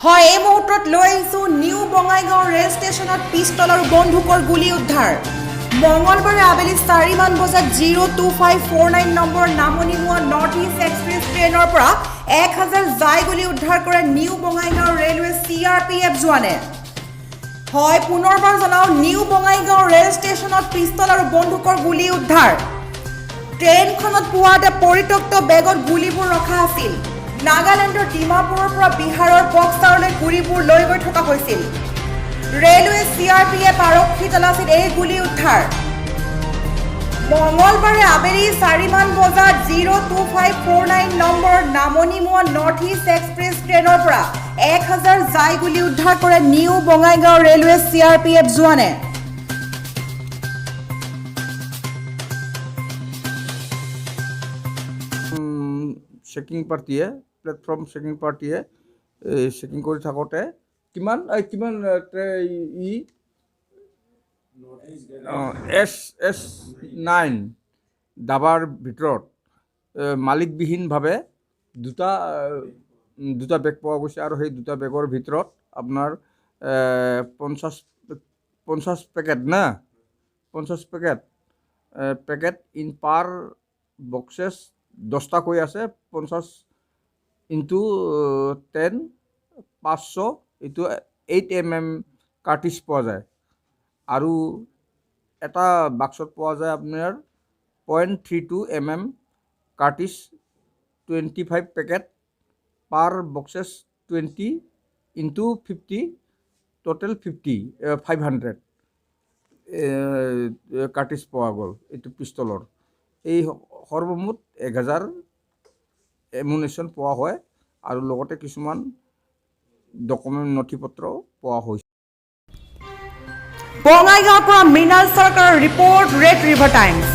হয় এই মুহূৰ্তত লৈ আহিছো নিউ বঙাইগাঁও ৰেল ষ্টেচনত পিষ্টল আৰু বন্দুকৰ গুলি উদ্ধাৰ মঙলবাৰে আবেলি 4 মান বজাত 02549 নম্বৰ নামনিমুৱা নৰ্থ ইষ্ট এক্সপ্ৰেছ ট্ৰেইনৰ পৰা 1000 জাই গুলি উদ্ধাৰ কৰে নিউ বঙাইগাঁও ৰেলৱে CRPF জোৱানে হয় পুনৰবাৰ জনাও নিউ বঙাইগাঁও ৰেল ষ্টেচনত পিষ্টল আৰু বন্দুকৰ গুলি উদ্ধাৰ ট্ৰেইনখনত পোৱাতে পৰিত্যক্ত বেগত গুলিবোৰ ৰখা আছিল নাগালেণ্ডৰ ডিমাপুৰৰ পৰা বিহাৰৰ বক্সাৰলৈ গুলিবোৰ লৈ গৈ থকা হৈছিল ৰেলৱে CRPF আৰক্ষী তালাচীত এই গুলি উদ্ধাৰ মঙলবাৰে আবেলি 4 মান বজাত 02549 নম্বৰ নামনিমুৱা নৰ্থ ইষ্ট এক্সপ্ৰেছ ট্ৰেইনৰ পৰা 1000 জাই গুলি উদ্ধাৰ কৰে নিউ বঙাইগাঁও ৰেলৱে CRPF জোৱানে চেকিং পাৰ্টিয়ে প্লেটফৰ্ম চেকিং পাৰ্টিয়ে চেকিং কৰি থাকোঁতে কিমান S9 ডাবাৰ ভিতৰত মালিকবিহীনভাৱে দুটা বেগ পোৱা গৈছে আৰু সেই দুটা বেগৰ ভিতৰত আপোনাৰ 50 পেকেট ইন পাৰ বক্সেছ 10টাকৈ আছে 50 ইনটু 10 500 এইটো 8mm কাৰ্টিজ পোৱা যায় আৰু এটা বাক্সত পোৱা যায় আপোনাৰ 0.32mm কাৰ্টিজ 25 পেকেট পাৰ বক্সেছ 20 ইনটু 50 টোটেল 500 কাৰ্টিজ পোৱা গ'ল এইটো পিষ্টলৰ এই সৰ্বমুঠ 1000 এমুনেশ্যন পোৱা হয় আৰু লগতে কিছুমান ডকুমেণ্ট নথিপত্ৰ পোৱা হৈছে বঙাইগাঁৱৰ পৰা মৃণাল চৰকাৰৰ ৰিপৰ্ট ৰেড ৰিভাৰ টাইমছ